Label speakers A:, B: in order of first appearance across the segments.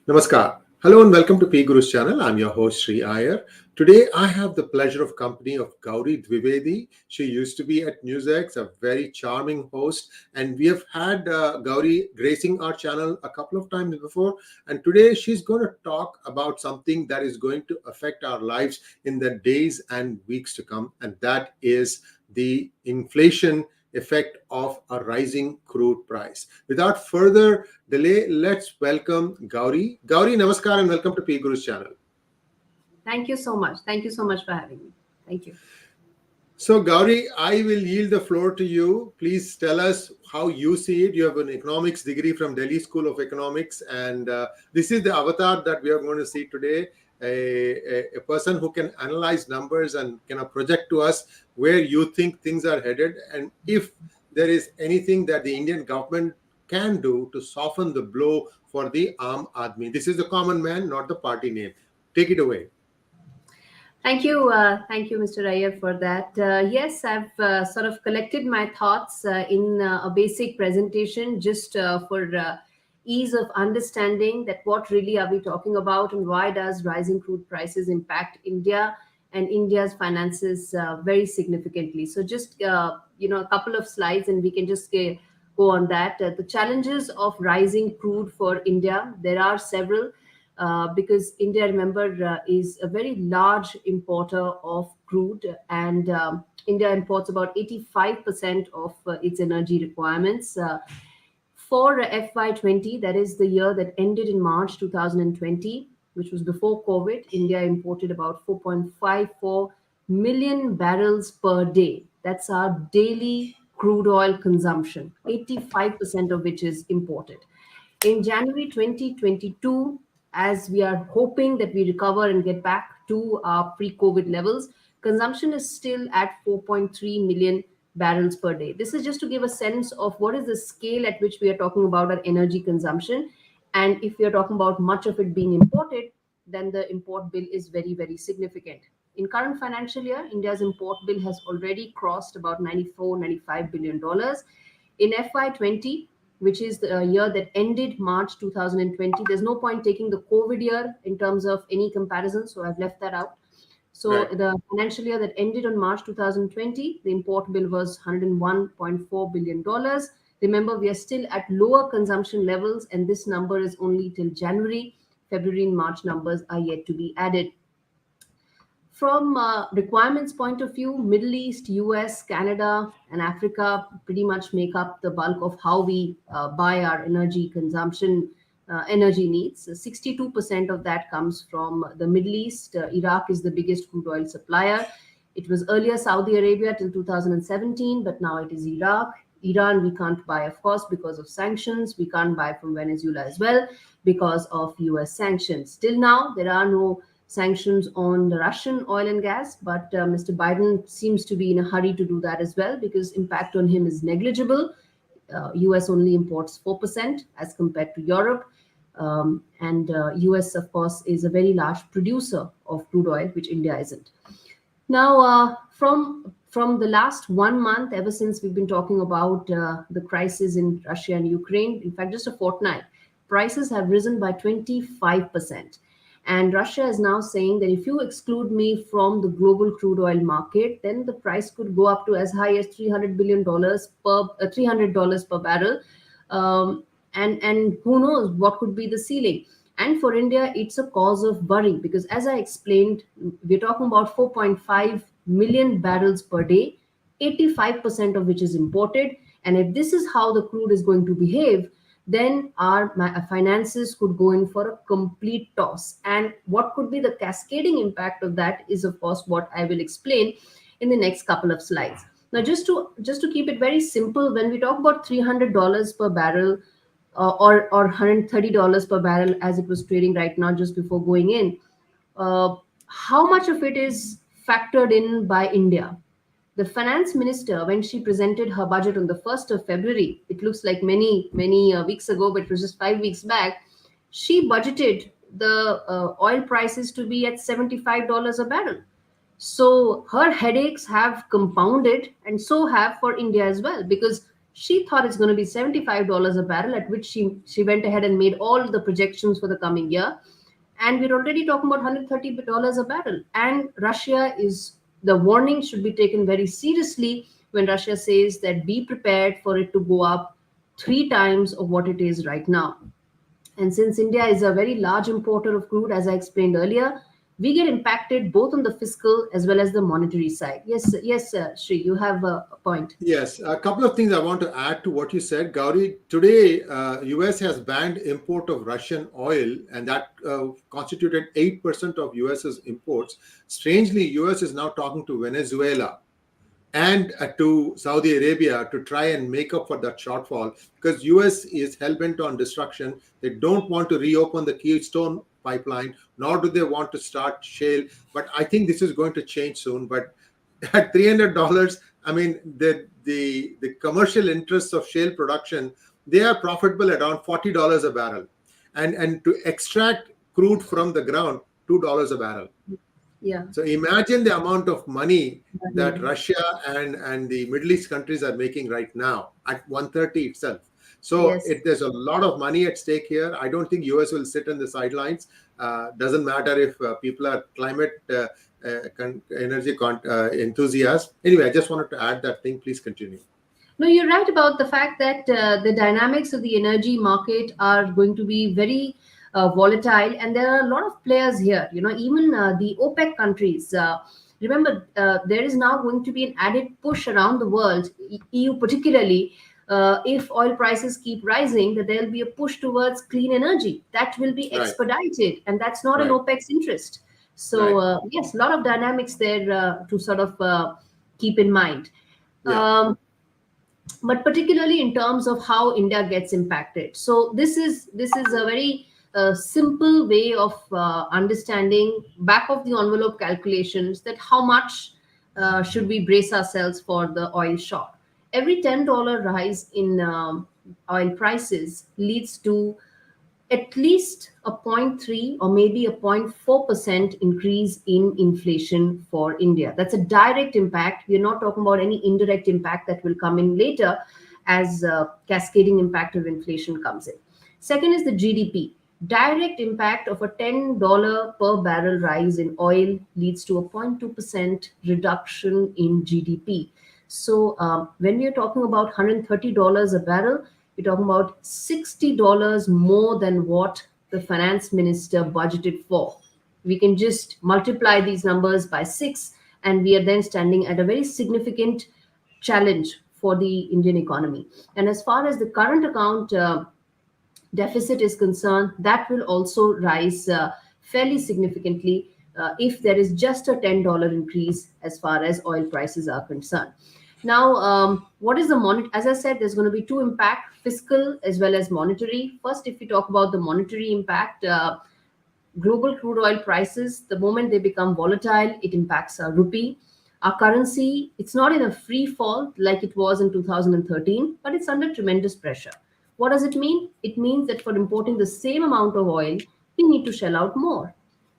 A: Namaskar. Hello and welcome to PGurus channel. I'm your host Sri Iyer. Today I have the pleasure of company of Gaurie Dwivedi. She used to be at 𝙒𝙧𝙤𝙪, a very charming host, and we have had Gaurie gracing our channel a couple of times before. And today she's going to talk about something that is going to affect our lives in the days and weeks to come, and that is the inflation effect of a rising crude price. Without further delay, let's welcome Gaurie. Gaurie, namaskar and welcome to PGurus channel.
B: Thank you so much. Thank you so much for having me. Thank you.
A: So Gaurie, I will yield the floor to you. Please tell us how you see it. You have an economics degree from Delhi School of Economics, and this is the avatar that we are going to see today. A person who can analyze numbers and can project to us where you think things are headed, and if there is anything that the Indian government can do to soften the blow for the Aam Aadmi. This is the common man, not the party name. Take it away.
B: Thank you, Mr. Iyer, for that. Yes, I've sort of collected my thoughts in a basic presentation just for ease of understanding that what really are we talking about and why does rising crude prices impact India and India's finances very significantly. So just, a couple of slides and we can just go on that. The challenges of rising crude for India, there are several. Because India, remember, is a very large importer of crude, and India imports about 85% of its energy requirements. For FY20, that is the year that ended in March 2020, which was before COVID, India imported about 4.54 million barrels per day. That's our daily crude oil consumption, 85% of which is imported. In January 2022, as we are hoping that we recover and get back to our pre-COVID levels, consumption is still at 4.3 million barrels per day. This is just to give a sense of what is the scale at which we are talking about our energy consumption. And if we are talking about much of it being imported, then the import bill is very, very significant. In current financial year, India's import bill has already crossed about $95 billion. In FY20, which is the year that ended March 2020. There's no point taking the COVID year in terms of any comparison, so I've left that out. So right. The financial year that ended on March 2020, the import bill was $101.4 billion. Remember, we are still at lower consumption levels, and this number is only till January. February and March numbers are yet to be added. From requirements point of view, Middle East, US, Canada, and Africa pretty much make up the bulk of how we buy our energy consumption, energy needs. 62% of that comes from the Middle East. Iraq is the biggest crude oil supplier. It was earlier Saudi Arabia till 2017, but now it is Iraq. Iran, we can't buy, of course, because of sanctions. We can't buy from Venezuela as well because of US sanctions. Till now, there are no sanctions on the Russian oil and gas, but Mr. Biden seems to be in a hurry to do that as well because impact on him is negligible. US only imports 4% as compared to Europe. And US, of course, is a very large producer of crude oil, which India isn't. Now, from the last 1 month, ever since we've been talking about the crisis in Russia and Ukraine, in fact, just a fortnight, prices have risen by 25%. And Russia is now saying that if you exclude me from the global crude oil market, then the price could go up to as high as $300 per barrel. And who knows what could be the ceiling. And for India, it's a cause of worry because as I explained, we're talking about 4.5 million barrels per day, 85% of which is imported. And if this is how the crude is going to behave, then our finances could go in for a complete toss. And what could be the cascading impact of that is, of course, what I will explain in the next couple of slides. Now, just to keep it very simple, when we talk about $300 per barrel or $130 per barrel as it was trading right now just before going in, how much of it is factored in by India? The finance minister, when she presented her budget on the 1st of February, it looks like many weeks ago, but it was just 5 weeks back, she budgeted the oil prices to be at $75 a barrel. So her headaches have compounded, and so have for India as well, because She thought it's going to be $75 a barrel, at which she went ahead and made all the projections for the coming year. And we're already talking about $130 a barrel. And Russia is, the warning should be taken very seriously when Russia says that be prepared for it to go up 3 times of what it is right now. And since India is a very large importer of crude, as I explained earlier, we get impacted both on the fiscal as well as the monetary side. Yes, yes, Sri, you have a point.
A: Yes, a couple of things I want to add to what you said, Gaurie. Today, US has banned import of Russian oil, and that constituted 8% of US's imports. Strangely, US is now talking to Venezuela and to Saudi Arabia to try and make up for that shortfall, because US is hell-bent on destruction. They don't want to reopen the Keystone pipeline, nor do they want to start shale. But I think this is going to change soon. But at $300, I mean, the commercial interests of shale production, they are profitable at around $40 a barrel. And to extract crude from the ground, $2 a barrel.
B: Yeah.
A: So imagine the amount of money that Russia and the Middle East countries are making right now at 130 itself. So
B: Yes.
A: there's a lot of money at stake here. I don't think US will sit on the sidelines. Doesn't matter if people are climate energy enthusiasts. Anyway, I just wanted to add that thing. Please continue.
B: No, you're right about the fact that the dynamics of the energy market are going to be very volatile, and there are a lot of players here. You know, even the OPEC countries. Remember, there is now going to be an added push around the world, EU particularly. If oil prices keep rising, that there will be a push towards clean energy that will be
A: Right.
B: expedited, and that's not in
A: Right.
B: OPEC's interest. So yes, a lot of dynamics there to sort of keep in mind.
A: Yeah.
B: But particularly in terms of how India gets impacted. So this is a very simple way of understanding back of the envelope calculations that how much should we brace ourselves for the oil shock. Every $10 rise in oil prices leads to at least a 0.3 or maybe a 0.4% increase in inflation for India. That's a direct impact. We're not talking about any indirect impact that will come in later as cascading impact of inflation comes in. Second is the GDP. Direct impact of a $10 per barrel rise in oil leads to a 0.2% reduction in GDP. So when we are talking about $130 a barrel, we're talking about $60 more than what the finance minister budgeted for. We can just multiply these numbers by 6, and we are then standing at a very significant challenge for the Indian economy. And as far as the current account deficit is concerned, that will also rise fairly significantly if there is just a $10 increase as far as oil prices are concerned. Now, what is the monetary? As I said, there's going to be two impacts, fiscal as well as monetary. First, if we talk about the monetary impact, global crude oil prices, the moment they become volatile, it impacts our rupee. Our currency, it's not in a free fall like it was in 2013, but it's under tremendous pressure. What does it mean? It means that for importing the same amount of oil, we need to shell out more.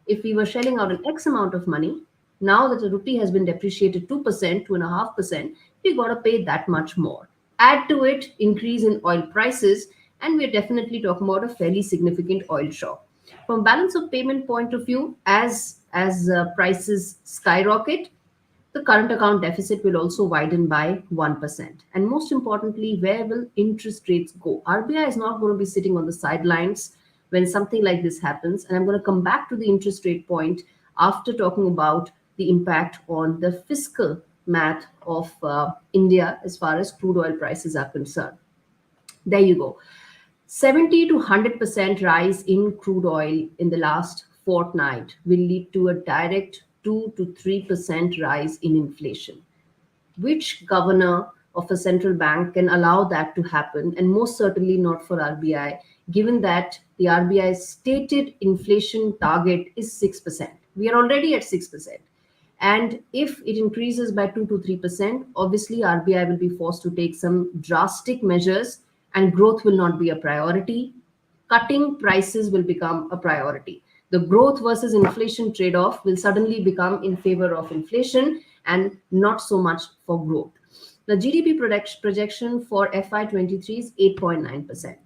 B: If we were shelling out an X amount of money, now that the rupee has been depreciated 2%, 2.5%, we got to pay that much more. Add to it increase in oil prices, and we're definitely talking about a fairly significant oil shock. From balance of payment point of view, as prices skyrocket, the current account deficit will also widen by 1%. And most importantly, where will interest rates go? RBI is not going to be sitting on the sidelines when something like this happens. And I'm going to come back to the interest rate point after talking about the impact on the fiscal math of India as far as crude oil prices are concerned. There you go. 70 to 100% rise in crude oil in the last fortnight will lead to a direct 2 to 3% rise in inflation. Which governor of a central bank can allow that to happen? And most certainly not for RBI, given that the RBI's stated inflation target is 6%. We are already at 6%. And if it increases by 2 to 3%, obviously RBI will be forced to take some drastic measures, and growth will not be a priority. Cutting prices will become a priority. The growth versus inflation trade-off will suddenly become in favor of inflation and not so much for growth. The GDP projection for FY23 is 8.9%.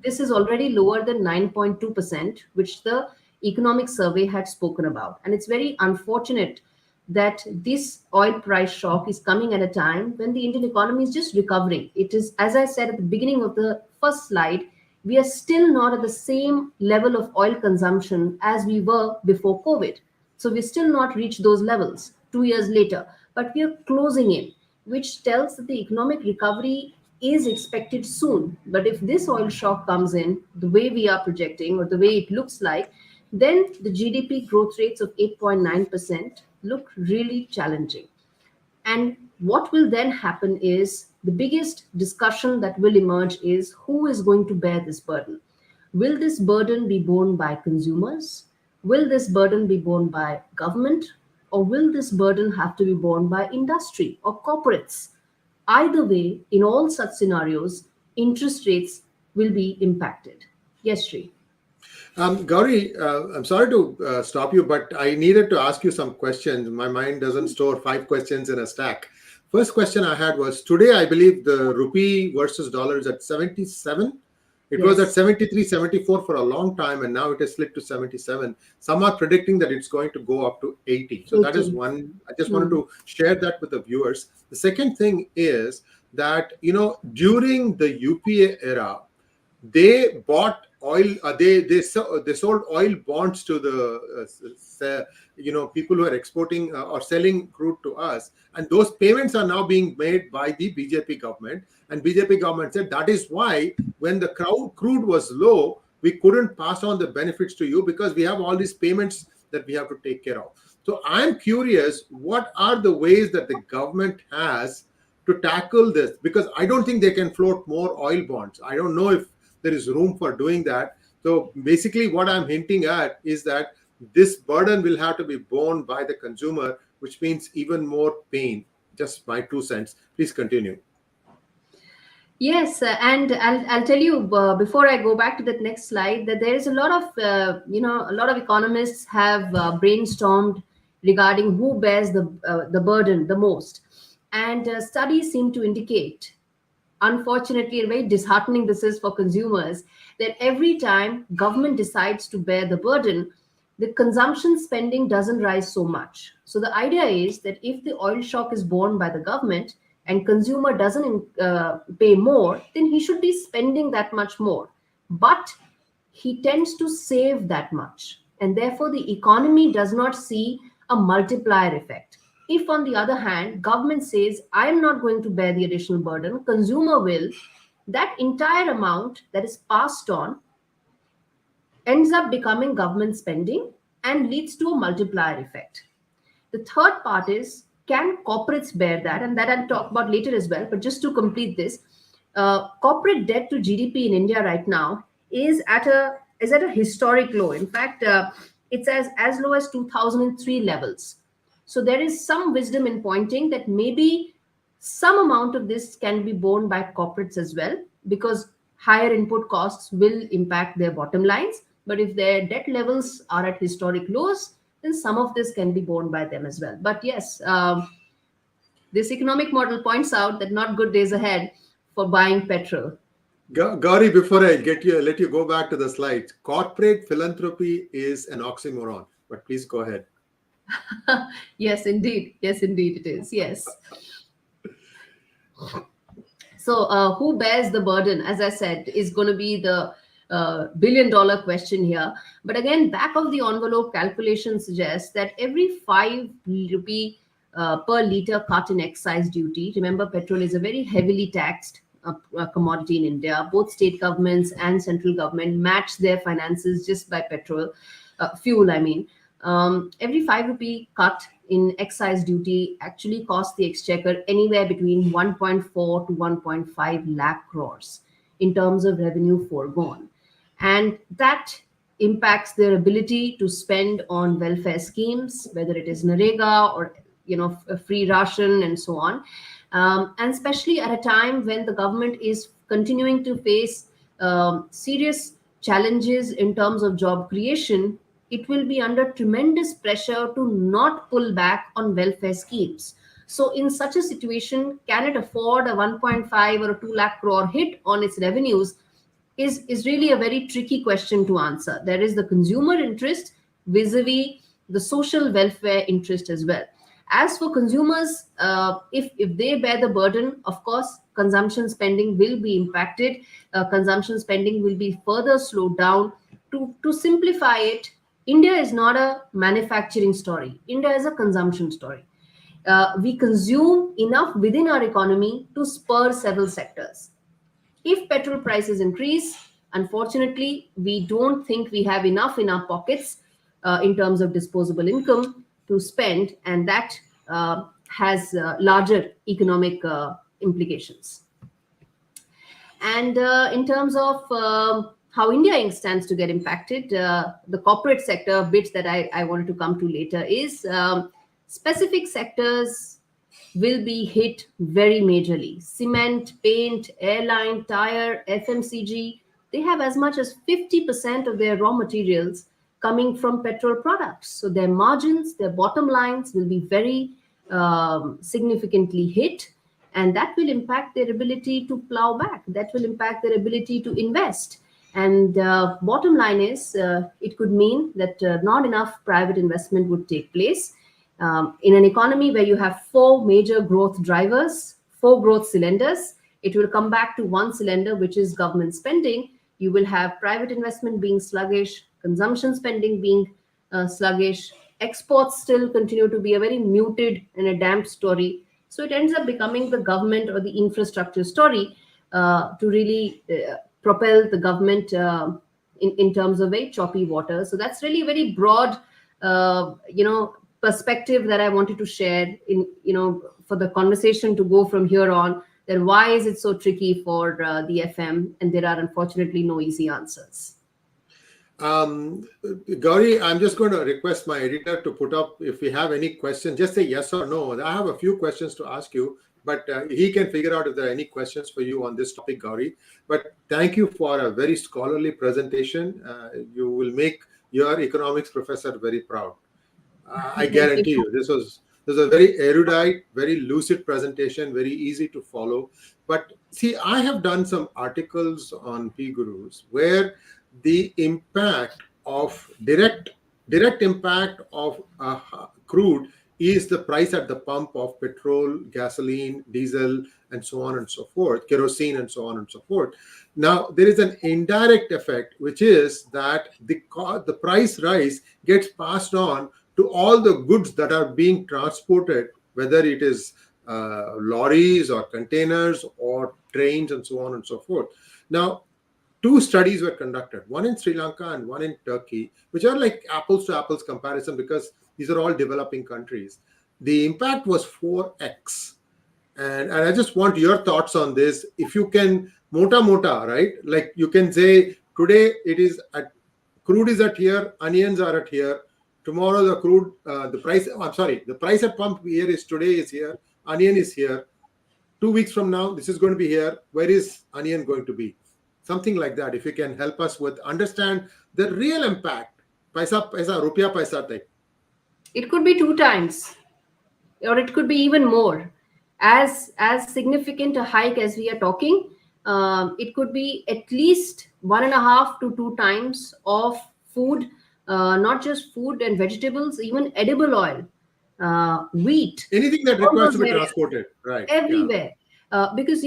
B: This is already lower than 9.2%, which the economic survey had spoken about. And it's very unfortunate that this oil price shock is coming at a time when the Indian economy is just recovering. It is, as I said at the beginning of the first slide, we are still not at the same level of oil consumption as we were before COVID. So we still not reached those levels 2 years later, but we are closing in, which tells that the economic recovery is expected soon. But if this oil shock comes in the way we are projecting or the way it looks like, then the GDP growth rates of 8.9% look really challenging. And what will then happen is the biggest discussion that will emerge is who is going to bear this burden? Will this burden be borne by consumers? Will this burden be borne by government? Or will this burden have to be borne by industry or corporates? Either way, in all such scenarios, interest rates will be impacted. Yes, Sri.
A: Gaurie, I'm sorry to stop you, but I needed to ask you some questions. My mind doesn't store 5 questions in a stack. First question I had was, today I believe the rupee versus dollar is at 77. It was at
B: Yes.
A: 73, 74 for a long time, and now it has slipped to 77. Some are predicting that it's going to go up to 80. So that is
B: 80.
A: one. I just wanted
B: Hmm.
A: to share that with the viewers. The second thing is that, during the UPA era, they bought oil. They sold oil bonds to the people who are exporting or selling crude to us, and those payments are now being made by the BJP government. And BJP government said that is why when the crude was low, we couldn't pass on the benefits to you because we have all these payments that we have to take care of. So I'm curious, what are the ways that the government has to tackle this? Because I don't think they can float more oil bonds. I don't know if there is room for doing that. So basically what I'm hinting at is that this burden will have to be borne by the consumer, which means even more pain. Just my 2 cents. Please continue.
B: Yes, and I'll tell you before I go back to that next slide that there is a lot of a lot of economists have brainstormed regarding who bears the burden the most, and studies seem to indicate, unfortunately, and very disheartening this is for consumers, that every time government decides to bear the burden, the consumption spending doesn't rise so much. So the idea is that if the oil shock is borne by the government and consumer doesn't pay more, then he should be spending that much more. But he tends to save that much. And therefore, the economy does not see a multiplier effect. If, on the other hand, government says, I am not going to bear the additional burden, consumer will, that entire amount that is passed on ends up becoming government spending and leads to a multiplier effect. The third part is, can corporates bear that? And that I'll talk about later as well. But just to complete this, corporate debt to GDP in India right now is at a historic low. In fact, it's as low as 2003 levels. So there is some wisdom in pointing that maybe some amount of this can be borne by corporates as well, because higher input costs will impact their bottom lines. But if their debt levels are at historic lows, then some of this can be borne by them as well. But yes, this economic model points out that not good days ahead for buying petrol.
A: Gaurie, before I let you go back to the slides, corporate philanthropy is an oxymoron. But please go ahead.
B: Yes, indeed. Yes, indeed, it is. Yes. So, who bears the burden, as I said, is going to be the billion-dollar question here. But again, back of the envelope calculation suggests that every 5 rupee per liter cut in excise duty, remember, petrol is a very heavily taxed commodity in India. Both state governments and central government match their finances just by petrol, fuel, I mean. Every 5 rupee cut in excise duty actually costs the exchequer anywhere between 1.4 to 1.5 lakh crores in terms of revenue foregone. And that impacts their ability to spend on welfare schemes, whether it is Narega or a free ration and so on. And especially at a time when the government is continuing to face serious challenges in terms of job creation, it will be under tremendous pressure to not pull back on welfare schemes. So in such a situation, can it afford a 1.5 or a 2 lakh crore hit on its revenues is really a very tricky question to answer. There is the consumer interest vis-a-vis the social welfare interest as well. As for consumers, if they bear the burden, of course, consumption spending will be impacted. Consumption spending will be further slowed down. To simplify it, India is not a manufacturing story. India is a consumption story. We consume enough within our economy to spur several sectors. If petrol prices increase, unfortunately, we don't think we have enough in our pockets in terms of disposable income to spend, and that has larger economic implications. And in terms of how India Inc. stands to get impacted, the corporate sector bit that I wanted to come to later is specific sectors will be hit very majorly. Cement, paint, airline, tire, FMCG, they have as much as 50% of their raw materials coming from petrol products. So their margins, their bottom lines will be very significantly hit, and that will impact their ability to plow back. That will impact their ability to invest. And bottom line is, it could mean that not enough private investment would take place. In an economy where you have four major growth drivers, four growth cylinders, it will come back to one cylinder, which is government spending. You will have private investment being sluggish, consumption spending being sluggish, exports still continue to be a very muted and a damp story. So it ends up becoming the government or the infrastructure story to really propel the government in terms of a choppy water. So that's really a very broad, perspective that I wanted to share for the conversation to go from here on. Then why is it so tricky for the FM? And there are unfortunately no easy answers.
A: Gaurie, I'm just going to request my editor to put up, if we have any questions, just say yes or no. I have a few questions to ask you, but he can figure out if there are any questions for you on this topic, Gaurie. But thank you for a very scholarly presentation. You will make your economics professor very proud. I guarantee you, this was a very erudite, very lucid presentation, very easy to follow. But see, I have done some articles on PGurus where the impact of direct impact of crude is the price at the pump of petrol, gasoline, diesel, and so on and so forth, kerosene, and so on and so forth. Now, there is an indirect effect, which is that the price rise gets passed on to all the goods that are being transported, whether it is lorries or containers or trains and so on and so forth. Now, two studies were conducted, one in Sri Lanka and one in Turkey, which are like apples to apples comparison because these are all developing countries. The impact was 4x. And I just want your thoughts on this. If you can, mota, right? Like you can say, today it is crude is at here, onions are at here. Tomorrow the crude, the price at pump here is today is here, onion is here. 2 weeks from now, this is going to be here. Where is onion going to be? Something like that. If you can help us with understand the real impact, paisa, rupia paisa type.
B: It could be 2 times, or it could be even more. As significant a hike as we are talking, it could be at least 1.5 to 2 times of food. Not just food and vegetables, even edible oil, wheat,
A: anything that requires to be transported, right?
B: Everywhere. Yeah. Because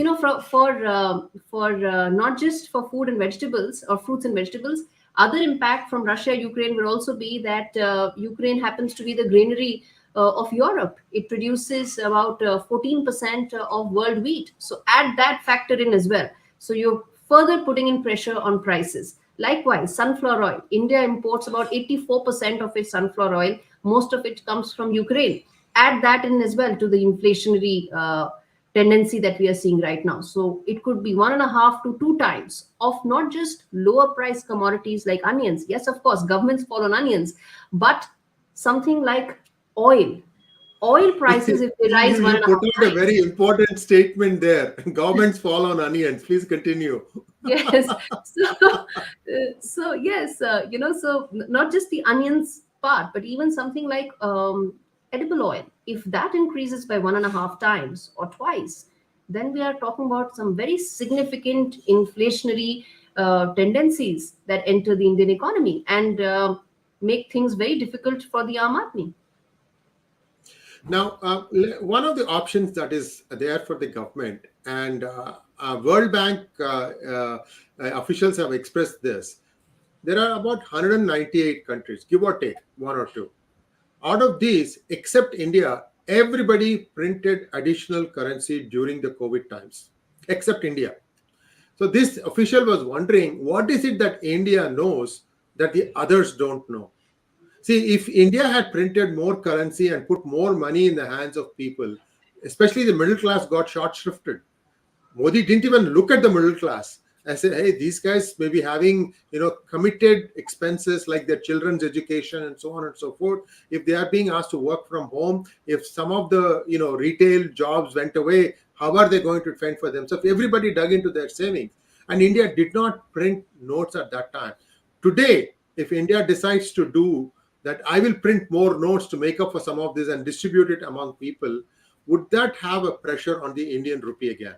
B: for not just for food and vegetables or fruits and vegetables, other impact from Russia, Ukraine will also be that Ukraine happens to be the granary of Europe. It produces about 14% of world wheat. So add that factor in as well. So you're further putting in pressure on prices. Likewise, sunflower oil. India imports about 84% of its sunflower oil. Most of it comes from Ukraine. Add that in as well to the inflationary tendency that we are seeing right now. So it could be 1.5 to 2 times of not just lower price commodities like onions. Yes, of course, governments fall on onions, but something like oil. Oil prices, if they rise,
A: you put out a very important statement there. Governments fall on onions. Please continue.
B: Yes. So yes, so not just the onions part, but even something like edible oil, if that increases by 1.5 times or twice, then we are talking about some very significant inflationary tendencies that enter the Indian economy and make things very difficult for the Aam Aadmi.
A: Now, one of the options that is there for the government, and World Bank officials have expressed this, there are about 198 countries, give or take one or two. Out of these, except India, everybody printed additional currency during the COVID times, except India. So this official was wondering, what is it that India knows that the others don't know? See, if India had printed more currency and put more money in the hands of people, especially the middle class got short shrifted. Modi didn't even look at the middle class and said, hey, these guys may be having, committed expenses like their children's education and so on and so forth. If they are being asked to work from home, if some of the, retail jobs went away, how are they going to fend for themselves? Everybody dug into their savings. And India did not print notes at that time. Today, if India decides to do that, I will print more notes to make up for some of this and distribute it among people, would that have a pressure on the Indian rupee again?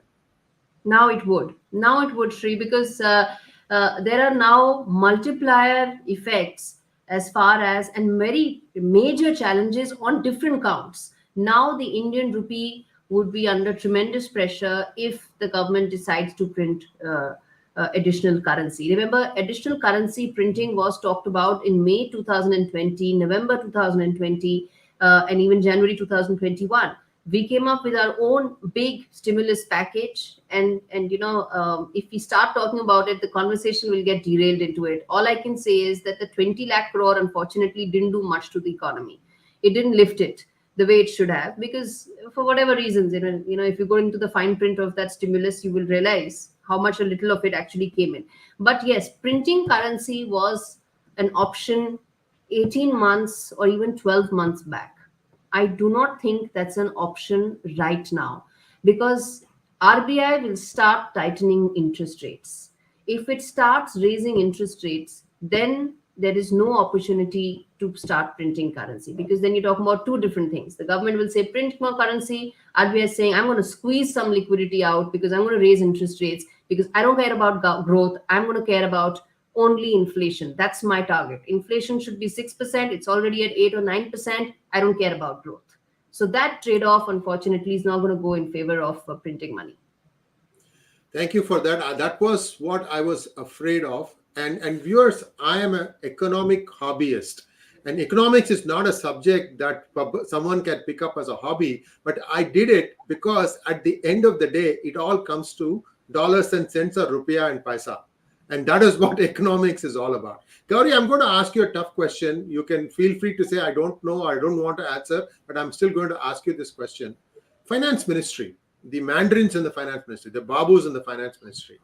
B: Now it would. Now it would, Sri, because there are now multiplier effects as far as and very major challenges on different counts. Now the Indian rupee would be under tremendous pressure if the government decides to print additional currency. Remember, additional currency printing was talked about in May 2020, November 2020, and even January 2021. We came up with our own big stimulus package, and if we start talking about it, the conversation will get derailed into it. All I can say is that the 20 lakh crore unfortunately didn't do much to the economy. It didn't lift it the way it should have, because for whatever reasons, if you go into the fine print of that stimulus, you will realize how much a little of it actually came in. But yes, printing currency was an option 18 months or even 12 months back. I do not think that's an option right now, because RBI will start tightening interest rates. If it starts raising interest rates, then there is no opportunity to start printing currency, because then you're talking about two different things. The government will say print more currency. RBI is saying I'm going to squeeze some liquidity out because I'm going to raise interest rates, because I don't care about growth. I'm going to care about only inflation. That's my target. Inflation should be 6%. It's already at 8 or 9%. I don't care about growth. So that trade-off, unfortunately, is not going to go in favor of printing money.
A: Thank you for that. That was what I was afraid of. And viewers, I am an economic hobbyist. And economics is not a subject that someone can pick up as a hobby, but I did it because at the end of the day, it all comes to dollars and cents or rupiah and paisa. And that is what economics is all about. Gaurie, I'm going to ask you a tough question. You can feel free to say, I don't know, I don't want to answer, but I'm still going to ask you this question. Finance Ministry, the mandarins in the Finance Ministry, the babus in the Finance Ministry,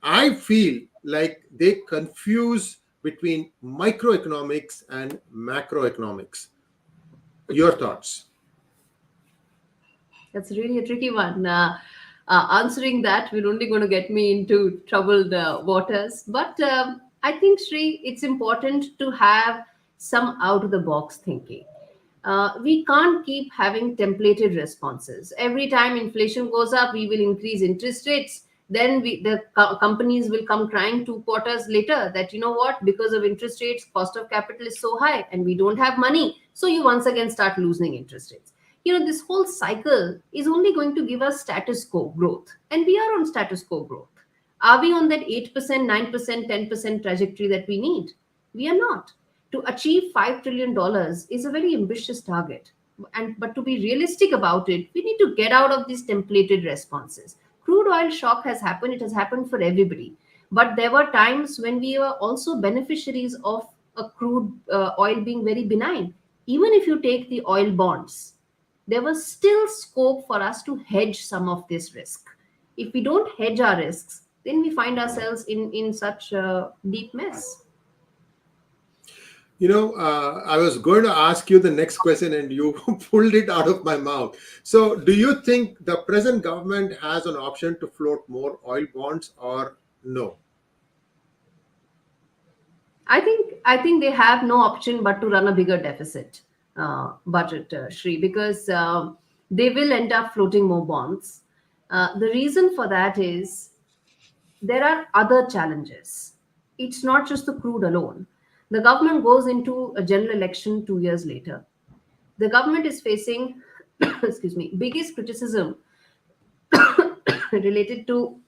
A: I feel like they confuse between microeconomics and macroeconomics. Your thoughts?
B: That's really a tricky one. Answering that will only going to get me into troubled waters. But I think, Sri, it's important to have some out-of-the-box thinking. We can't keep having templated responses. Every time inflation goes up, we will increase interest rates. Then the companies will come crying 2 quarters later that, you know what, because of interest rates, cost of capital is so high and we don't have money. So you once again start losing interest rates. This whole cycle is only going to give us status quo growth. And we are on status quo growth. Are we on that 8%, 9%, 10% trajectory that we need? We are not. To achieve $5 trillion is a very ambitious target. But to be realistic about it, we need to get out of these templated responses. Crude oil shock has happened. It has happened for everybody. But there were times when we were also beneficiaries of a crude oil being very benign. Even if you take the oil bonds, there was still scope for us to hedge some of this risk. If we don't hedge our risks, then we find ourselves in such a deep mess.
A: I was going to ask you the next question and you pulled it out of my mouth. So do you think the present government has an option to float more oil bonds or no?
B: I think they have no option but to run a bigger deficit. budget, Shri, because they will end up floating more bonds. The reason for that is there are other challenges. It's not just the crude alone. The government goes into a general election 2 years later. The government is facing, excuse me, biggest criticism related to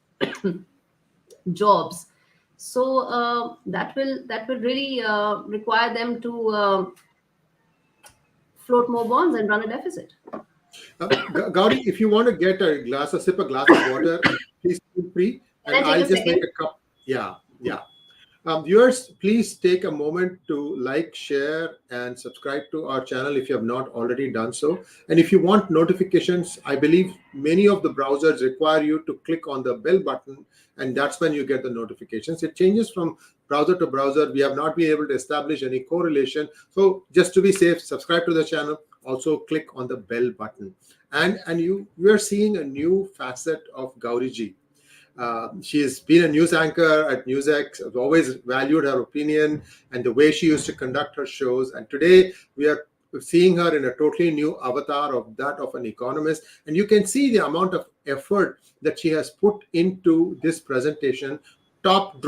B: jobs. So that will really require them to float more bonds and run a deficit.
A: Gaurie, if you want to get sip a glass of water, please feel free,
B: Can
A: and
B: I take
A: I'll
B: a
A: just make
B: second?
A: a cup. Yeah, yeah. Viewers, please take a moment to like, share, and subscribe to our channel if you have not already done so. And if you want notifications, I believe many of the browsers require you to click on the bell button, and that's when you get the notifications. It changes from browser to browser. We have not been able to establish any correlation. So just to be safe, subscribe to the channel. Also click on the bell button. And you are seeing a new facet of Gaurie ji. She has been a news anchor at 𝙒𝙗𝙦𝙤. I've always valued her opinion and the way she used to conduct her shows. And today we are seeing her in a totally new avatar of that of an economist. And you can see the amount of effort that she has put into this presentation, top of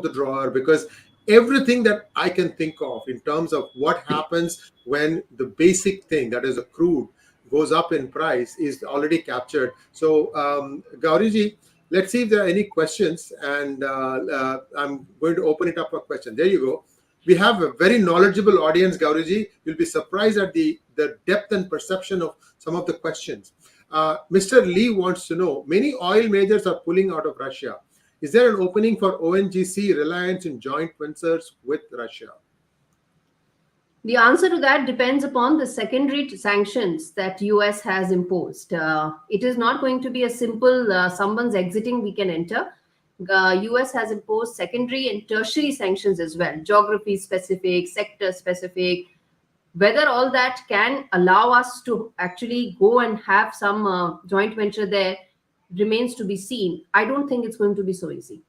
A: the drawer, because everything that I can think of in terms of what happens when the basic thing, that is a crude, goes up in price is already captured. So, Gaurie ji, let's see if there are any questions, and I'm going to open it up for questions. There you go. We have a very knowledgeable audience, Gaurie ji. You'll be surprised at the depth and perception of some of the questions. Mr. Lee wants to know, many oil majors are pulling out of Russia. Is there an opening for ONGC Reliance in joint ventures with Russia?
B: The answer to that depends upon the secondary sanctions that US has imposed. It is not going to be a simple someone's exiting, we can enter. US has imposed secondary and tertiary sanctions as well, geography specific, sector specific. Whether all that can allow us to actually go and have some joint venture there remains to be seen. I don't think it's going to be so easy.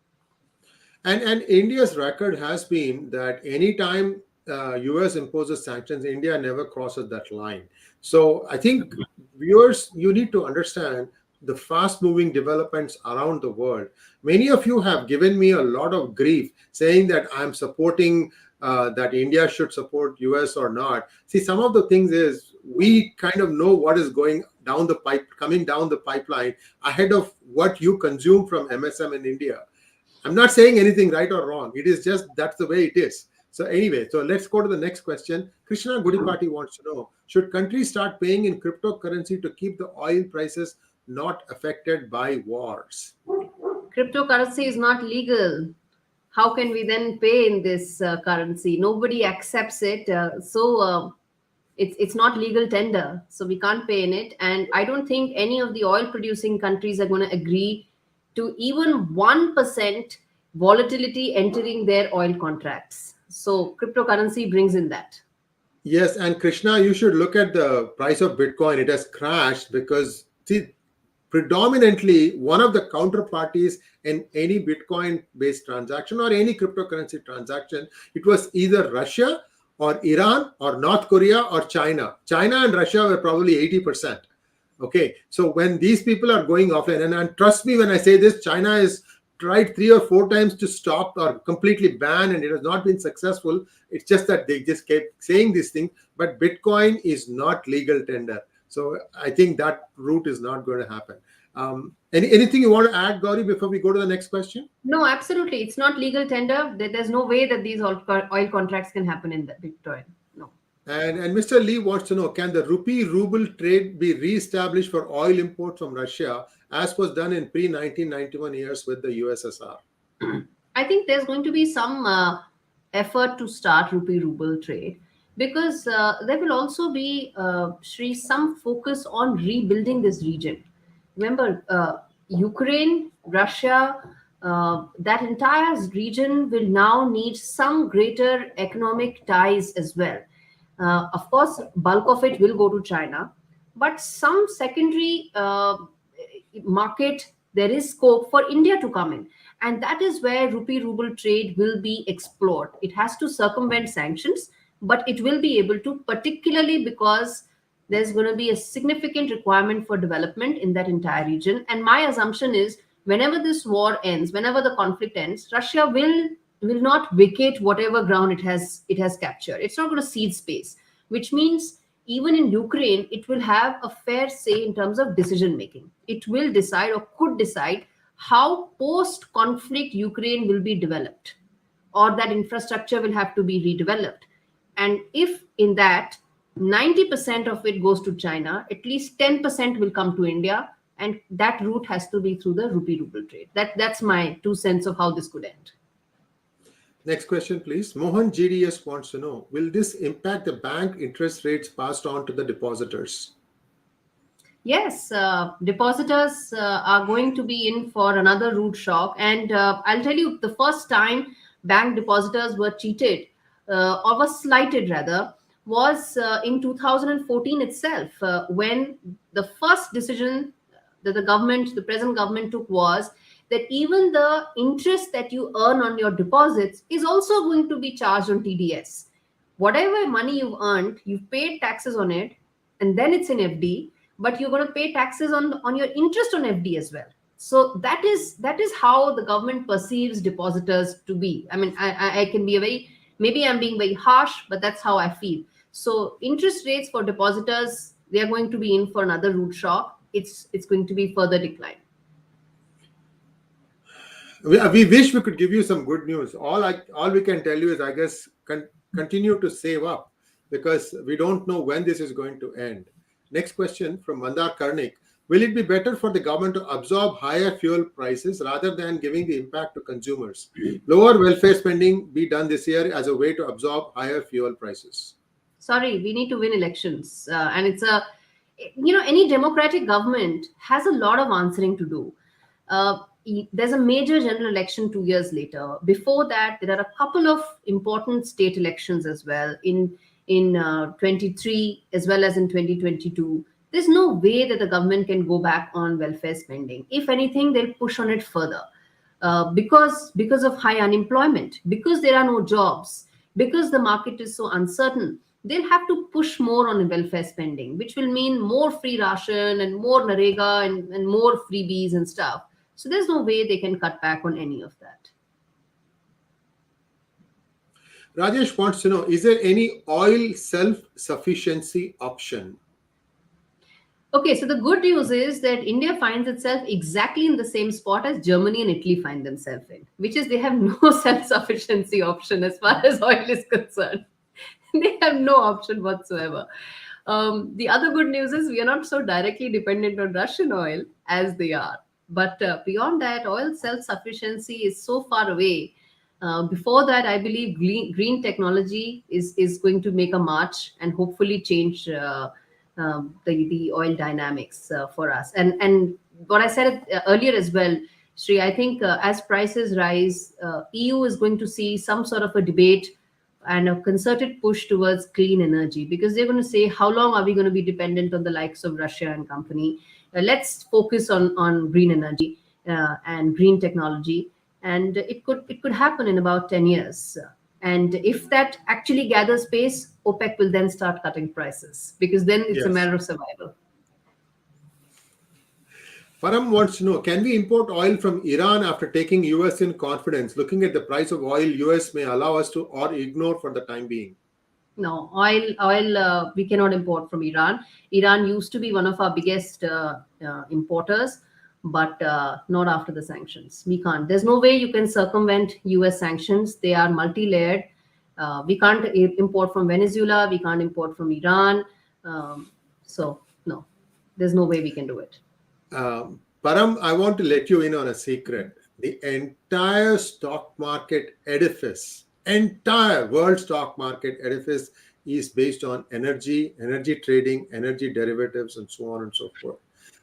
A: And India's record has been that anytime US imposes sanctions, India never crosses that line. So I think viewers, you need to understand the fast-moving developments around the world. Many of you have given me a lot of grief saying that I'm supporting that India should support US or not. See, some of the things is we kind of know what is going down the pipe, coming down the pipeline ahead of what you consume from MSM in India. I'm not saying anything right or wrong. It is just that's the way it is. So anyway, so let's go to the next question. Krishna Gudipati wants to know, should countries start paying in cryptocurrency to keep the oil prices not affected by wars?
B: Cryptocurrency is not legal. How can we then pay in this currency? Nobody accepts it. It's not legal tender. So we can't pay in it. And I don't think any of the oil producing countries are going to agree to even 1% volatility entering their oil contracts. So cryptocurrency brings in that.
A: Yes, and Krishna, you should look at the price of Bitcoin. It has crashed because, see, predominantly one of the counterparties in any Bitcoin-based transaction or any cryptocurrency transaction, it was either Russia or Iran or North Korea or China. China and Russia were probably 80%. Okay, so when these people are going offline, and trust me when I say this, China has tried 3 or 4 times to stop or completely ban, and it has not been successful. It's just that they just kept saying this thing, but Bitcoin is not legal tender. So I think that route is not going to happen. Anything you want to add, Gaurie, before we go to the next question?
B: No, absolutely. It's not legal tender. There's no way that these oil contracts can happen in the Bitcoin. No.
A: And Mr. Lee wants to know, can the rupee-ruble trade be re-established for oil imports from Russia as was done in pre-1991 years with the USSR?
B: I think there's going to be some effort to start rupee-ruble trade because there will also be, Shri, some focus on rebuilding this region. Remember, Ukraine, Russia, that entire region will now need some greater economic ties as well. Of course, bulk of it will go to China, but some secondary market, there is scope for India to come in. And that is where rupee-ruble trade will be explored. It has to circumvent sanctions, but it will be able to, particularly because there's going to be a significant requirement for development in that entire region. And my assumption is, whenever this war ends, whenever the conflict ends, Russia will not vacate whatever ground it has captured. It's not going to cede space, which means even in Ukraine, it will have a fair say in terms of decision making. It will decide, or could decide, how post conflict Ukraine will be developed, or that infrastructure will have to be redeveloped. And if in that 90% of it goes to China, at least 10% will come to India. And that route has to be through the rupee ruble trade. That's my 2 cents of how this could end.
A: Next question, please. Mohan GDS wants to know, will this impact the bank interest rates passed on to the depositors?
B: Yes, depositors are going to be in for another rude shock. And I'll tell you, the first time bank depositors were cheated, or were slighted rather, was in 2014 itself, when the first decision that the present government took was that even the interest that you earn on your deposits is also going to be charged on TDS. Whatever money you've earned, you've paid taxes on it, and then it's in FD, but you're going to pay taxes on your interest on FD as well. So that is how the government perceives depositors to be. I mean, I can be maybe I'm being very harsh, but that's how I feel. So interest rates for depositors, they are going to be in for another rude shock. It's going to be further decline.
A: We wish we could give you some good news. All we can tell you is, I guess, continue to save up, because we don't know when this is going to end. Next question from Mandar Karnik. Will it be better for the government to absorb higher fuel prices rather than giving the impact to consumers? Lower welfare spending be done this year as a way to absorb higher fuel prices.
B: Sorry, we need to win elections. And it's any democratic government has a lot of answering to do. There's a major general election 2 years later. Before that, there are a couple of important state elections as well in 23 as well as in 2022. There's no way that the government can go back on welfare spending. If anything, they'll push on it further, because of high unemployment, because there are no jobs, because the market is so uncertain. They'll have to push more on welfare spending, which will mean more free ration and more Narega and more freebies and stuff. So there's no way they can cut back on any of that.
A: Rajesh wants to know, is there any oil self-sufficiency option?
B: Okay, so the good news is that India finds itself exactly in the same spot as Germany and Italy find themselves in, which is they have no self-sufficiency option as far as oil is concerned. They have no option whatsoever. The other good news is we are not so directly dependent on Russian oil as they are. But beyond that, oil self-sufficiency is so far away. Before that, I believe green technology is going to make a march and hopefully change the oil dynamics for us. And what I said earlier as well, Sri, I think as prices rise, EU is going to see some sort of a debate and a concerted push towards clean energy, because they're going to say, how long are we going to be dependent on the likes of Russia and company? Let's focus on green energy and green technology, and it could happen in about 10 years. And if that actually gathers pace, OPEC will then start cutting prices, because then it's a matter of survival.
A: Param wants to know, can we import oil from Iran after taking US in confidence? Looking at the price of oil, US may allow us to or ignore for the time being.
B: No, oil we cannot import from Iran. Iran used to be one of our biggest importers, but not after the sanctions. We can't. There's no way you can circumvent US sanctions. They are multi-layered. We can't import from Venezuela. We can't import from Iran. So no, there's no way we can do it.
A: Param, I want to let you in on a secret. The entire stock market edifice, entire world stock market edifice is based on energy trading, energy derivatives, and so on and so forth.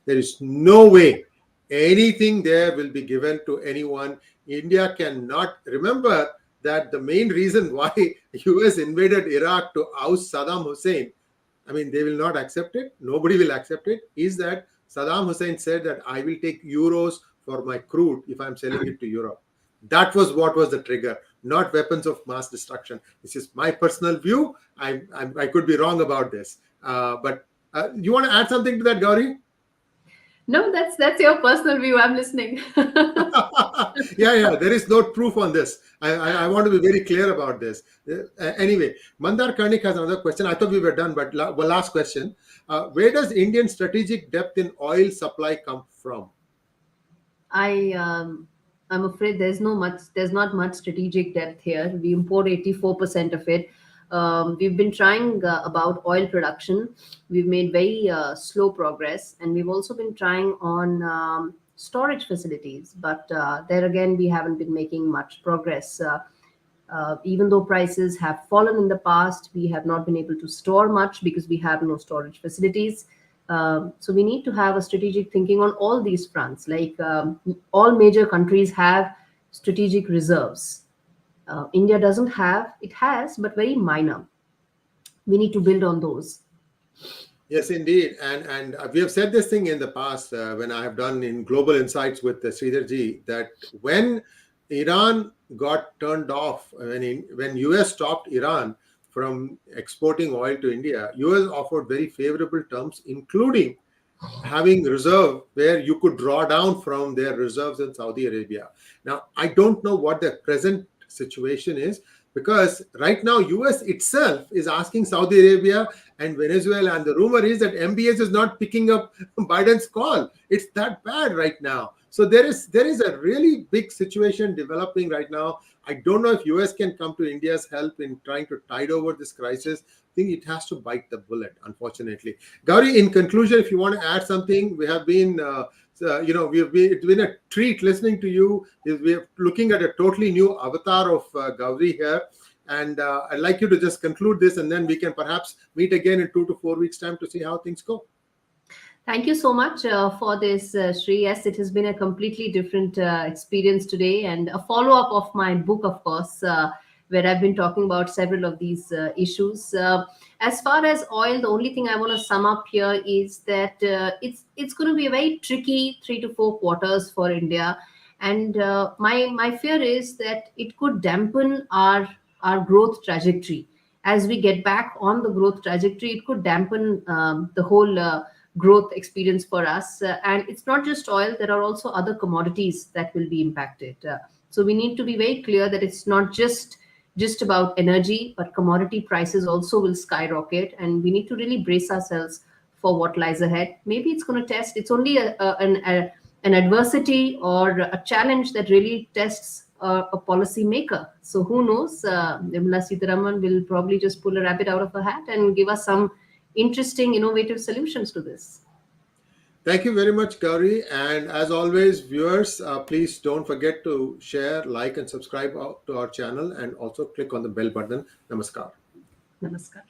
A: There is no way anything there will be given to anyone. India cannot. Remember that the main reason why US invaded Iraq to oust Saddam Hussein, I mean, they will not accept it. Nobody will accept it. Is that Saddam Hussein said that I will take euros for my crude if I'm selling it to Europe. That was what was the trigger. not weapons of mass destruction. This is my personal view. I could be wrong about this. But you want to add something to that, Gaurie?
B: No, that's your personal view. I'm listening.
A: Yeah. There is no proof on this. I want to be very clear about this. Anyway, Mandar Karnik has another question. I thought we were done, but last question. Where does Indian strategic depth in oil supply come from?
B: I'm afraid there's not much strategic depth here. We import 84% of it. We've been trying about oil production. We've made very slow progress, and we've also been trying on storage facilities. But there again, we haven't been making much progress. Even though prices have fallen in the past, we have not been able to store much because we have no storage facilities. So we need to have a strategic thinking on all these fronts. Like all major countries have strategic reserves. India doesn't have. It has, but very minor. We need to build on those.
A: Yes, indeed. And we have said this thing in the past when I have done in Global Insights with Sridharji, that when Iran got turned off, when US stopped Iran from exporting oil to India, US offered very favorable terms, including having reserve where you could draw down from their reserves in Saudi Arabia. Now, I don't know what the present situation is, because right now US itself is asking Saudi Arabia and Venezuela, and the rumor is that MBS is not picking up Biden's call. It's that bad right now. So there is a really big situation developing right now. I don't know if US can come to India's help in trying to tide over this crisis. I think it has to bite the bullet, unfortunately. Gaurie, in conclusion, if you want to add something, we have been it's been a treat listening to you. We're looking at a totally new avatar of Gaurie here. And I'd like you to just conclude this, and then we can perhaps meet again in 2 to 4 weeks' time to see how things go.
B: Thank you so much for this, Sri. Yes, it has been a completely different experience today, and a follow-up of my book, of course, where I've been talking about several of these issues. As far as oil, the only thing I want to sum up here is that it's going to be a very tricky 3 to 4 quarters for India, and my fear is that it could dampen our growth trajectory. As we get back on the growth trajectory, it could dampen the whole growth experience for us. And it's not just oil, there are also other commodities that will be impacted. So we need to be very clear that it's not just about energy, but commodity prices also will skyrocket, and we need to really brace ourselves for what lies ahead. Maybe it's going to test, it's only an adversity or a challenge that really tests a policy maker. So who knows, 𝙒𝙧𝙤𝙪 𝙤𝙬 will probably just pull a rabbit out of a hat and give us some interesting, innovative solutions to this.
A: Thank you very much, Gaurie. And as always, viewers, please don't forget to share, like, and subscribe to our channel, and also click on the bell button. Namaskar.
B: Namaskar.